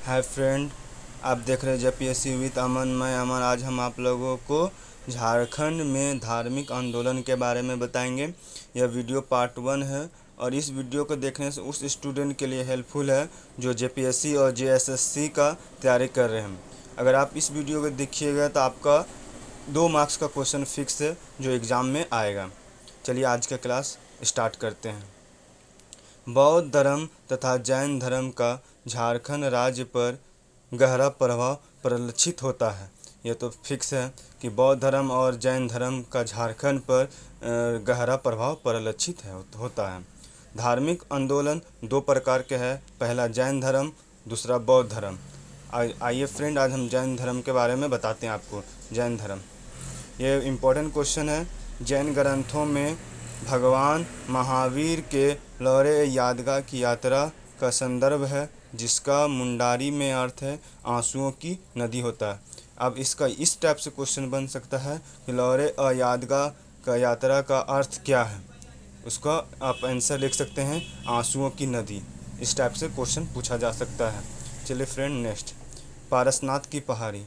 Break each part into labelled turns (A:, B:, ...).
A: Hi friend, आप देख रहे हैं जेपीएससी विद अमन। मैं अमन। आज हम आप लोगों को झारखंड में धार्मिक आंदोलन के बारे में बताएंगे। यह वीडियो पार्ट 1 है और इस वीडियो को देखने से उस स्टूडेंट के लिए हेल्पफुल है जो जेपीएससी और जेएसएससी का तैयारी कर रहे हैं। अगर आप इस वीडियो को देखिएगा तो आपका 2 मार्क्स का क्वेश्चन फिक्स है जो एग्ज़ाम में आएगा। चलिए आज का क्लास स्टार्ट करते हैं। बौद्ध धर्म तथा जैन धर्म का झारखंड राज्य पर गहरा प्रभाव परिलक्षित होता है। यह तो फिक्स है कि बौद्ध धर्म और जैन धर्म का झारखंड पर गहरा प्रभाव परिलक्षित होता है। धार्मिक आंदोलन 2 प्रकार के हैं, पहला जैन धर्म, दूसरा बौद्ध धर्म। आइए फ्रेंड, आज हम जैन धर्म के बारे में बताते हैं आपको। जैन धर्म, ये इम्पोर्टेंट क्वेश्चन है। जैन ग्रंथों में भगवान महावीर के लौरे यादगा की यात्रा का संदर्भ है, जिसका मुंडारी में अर्थ है आंसुओं की नदी होता है। अब इसका इस टाइप से क्वेश्चन बन सकता है कि लौरे यादगा का यात्रा का अर्थ क्या है, उसका आप आंसर लिख सकते हैं आंसुओं की नदी। इस टाइप से क्वेश्चन पूछा जा सकता है। चलिए फ्रेंड, नेक्स्ट पारसनाथ की पहाड़ी।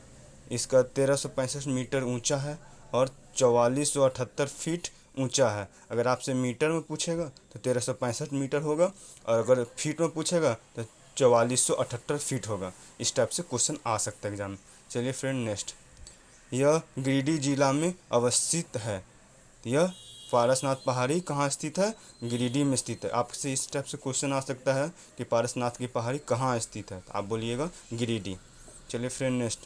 A: इसका 1365 मीटर ऊंचा है और 4478 फीट ऊंचा है। अगर आपसे मीटर में पूछेगा तो 1365 मीटर होगा और अगर फीट में पूछेगा तो 4478 फीट होगा। इस टाइप से क्वेश्चन आ सकता है एग्जाम में। चलिए फ्रेंड, नेक्स्ट यह गिरिडीह जिला में अवस्थित है। यह पारसनाथ पहाड़ी कहाँ स्थित है? गिरिडीह में स्थित है। आपसे इस टाइप से क्वेश्चन आ सकता है कि पारसनाथ की पहाड़ी कहाँ स्थित है, आप बोलिएगा गिरिडीह। चलिए फ्रेंड, नेक्स्ट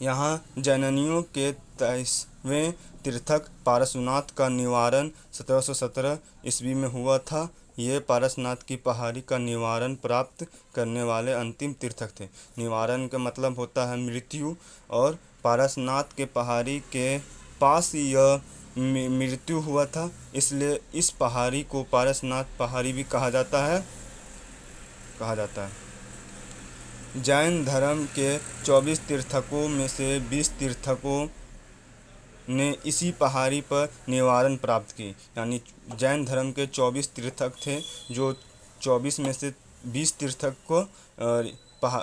A: यहाँ जैनियों के 23वें तीर्थक पारसनाथ का निवारण 1717 ईस्वी में हुआ था। ये पारसनाथ की पहाड़ी का निवारण प्राप्त करने वाले अंतिम तीर्थक थे। निवारण का मतलब होता है मृत्यु, और पारसनाथ के पहाड़ी के पास यह मृत्यु हुआ था, इसलिए इस पहाड़ी को पारसनाथ पहाड़ी भी कहा जाता है। जैन धर्म के 24 तीर्थकों में से 20 तीर्थकों ने इसी पहाड़ी पर निवारण प्राप्त की। यानी जैन धर्म के 24 तीर्थक थे, जो 24 में से 20 तीर्थक को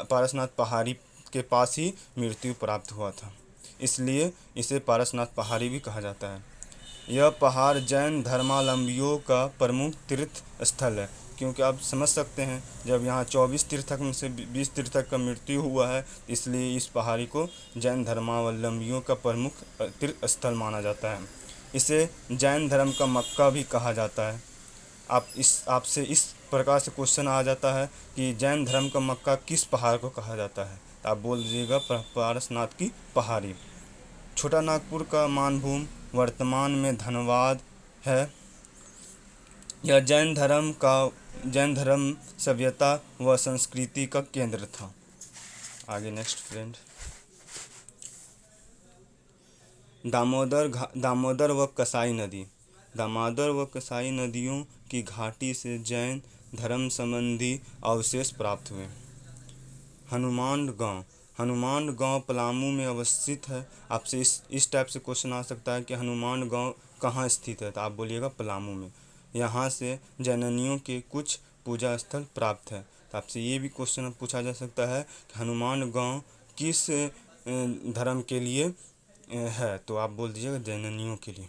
A: पारसनाथ पहाड़ी के पास ही मृत्यु प्राप्त हुआ था, इसलिए इसे पारसनाथ पहाड़ी भी कहा जाता है। यह पहाड़ जैन धर्मावलंबियों का प्रमुख तीर्थ स्थल है, क्योंकि आप समझ सकते हैं जब यहाँ 24 तीर्थक में से 20 तीर्थक का मृत्यु हुआ है, इसलिए इस पहाड़ी को जैन धर्मावलंबियों का प्रमुख तीर्थ स्थल माना जाता है। इसे जैन धर्म का मक्का भी कहा जाता है। आपसे इस प्रकार से क्वेश्चन आ जाता है कि जैन धर्म का मक्का किस पहाड़ को कहा जाता है, तो आप बोल दीजिएगा पारसनाथ की पहाड़ी। छोटा नागपुर का मानभूम वर्तमान में धनबाद है। यह जैन धर्म सभ्यता व संस्कृति का केंद्र था। आगे नेक्स्ट फ्रेंड, दामोदर व कसाई नदी। दामोदर व कसाई नदियों की घाटी से जैन धर्म संबंधी अवशेष प्राप्त हुए। हनुमान गांव पलामू में अवस्थित है। आपसे इस टाइप से क्वेश्चन आ सकता है कि हनुमान गांव कहाँ स्थित है, तो आप बोलिएगा पलामू में। यहाँ से जैनियों के कुछ पूजा स्थल प्राप्त है। तो आपसे ये भी क्वेश्चन पूछा जा सकता है कि हनुमान गांव किस धर्म के लिए है, तो आप बोल दीजिएगा जैनियों के लिए।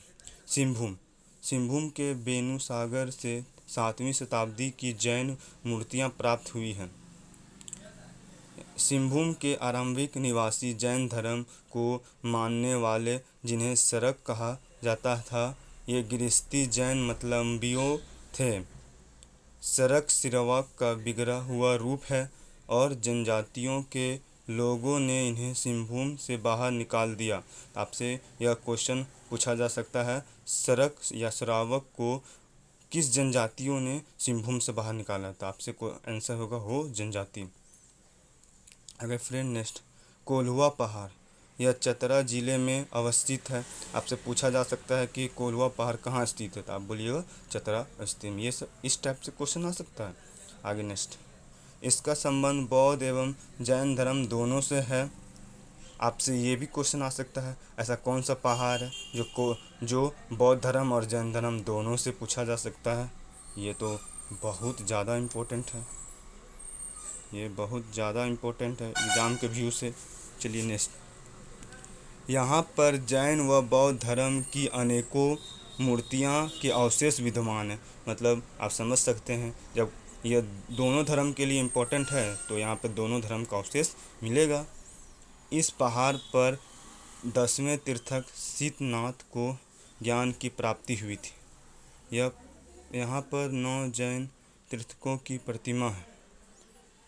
A: सिंहभूम के बेनू सागर से 7वीं शताब्दी की जैन मूर्तियाँ प्राप्त हुई हैं। सिंहभूम के आरंभिक निवासी जैन धर्म को मानने वाले, जिन्हें सरक कहा जाता था, ये गृहस्थी जैन मतलम्बियों थे। सरक सिरवक का बिगड़ा हुआ रूप है और जनजातियों के लोगों ने इन्हें सिंहभूम से बाहर निकाल दिया। आपसे यह क्वेश्चन पूछा जा सकता है, सरक या श्रावक को किस जनजातियों ने सिंहभूम से बाहर निकाला था। आपसे आंसर होगा हो जनजाति। अगर फ्रेंड, नेक्स्ट कोल्हुआ पहाड़। यह चतरा जिले में अवस्थित है। आपसे पूछा जा सकता है कि कोल्हुआ पहाड़ कहाँ स्थित है, तो आप बोलिएगा चतरा स्थित में। ये सब इस टाइप से क्वेश्चन आ सकता है। आगे नेक्स्ट, इसका संबंध बौद्ध एवं जैन धर्म दोनों से है। आपसे ये भी क्वेश्चन आ सकता है, ऐसा कौन सा पहाड़ है जो बौद्ध धर्म और जैन धर्म दोनों से पूछा जा सकता है। ये तो बहुत ज़्यादा इम्पोर्टेंट है। ये बहुत ज़्यादा इम्पोर्टेंट है एग्ज़ाम के व्यू से। चलिए नेक्स्ट। यहाँ पर जैन व बौद्ध धर्म की अनेकों मूर्तियाँ के अवशेष विद्यमान हैं। मतलब आप समझ सकते हैं, जब यह दोनों धर्म के लिए इम्पोर्टेंट है तो यहाँ पर दोनों धर्म का अवशेष मिलेगा। इस पहाड़ पर 10वें तीर्थक शीतनाथ को ज्ञान की प्राप्ति हुई थी। यहाँ पर 9 जैन तीर्थकों की प्रतिमा है।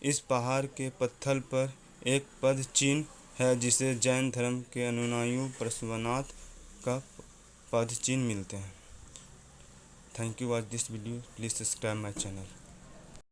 A: इस पहाड़ के पत्थर पर एक पद चिन्ह है जिसे जैन धर्म के अनुयायियों पार्श्वनाथ का पद चिन्ह मिलते हैं। Thank you watch this video, please subscribe my channel.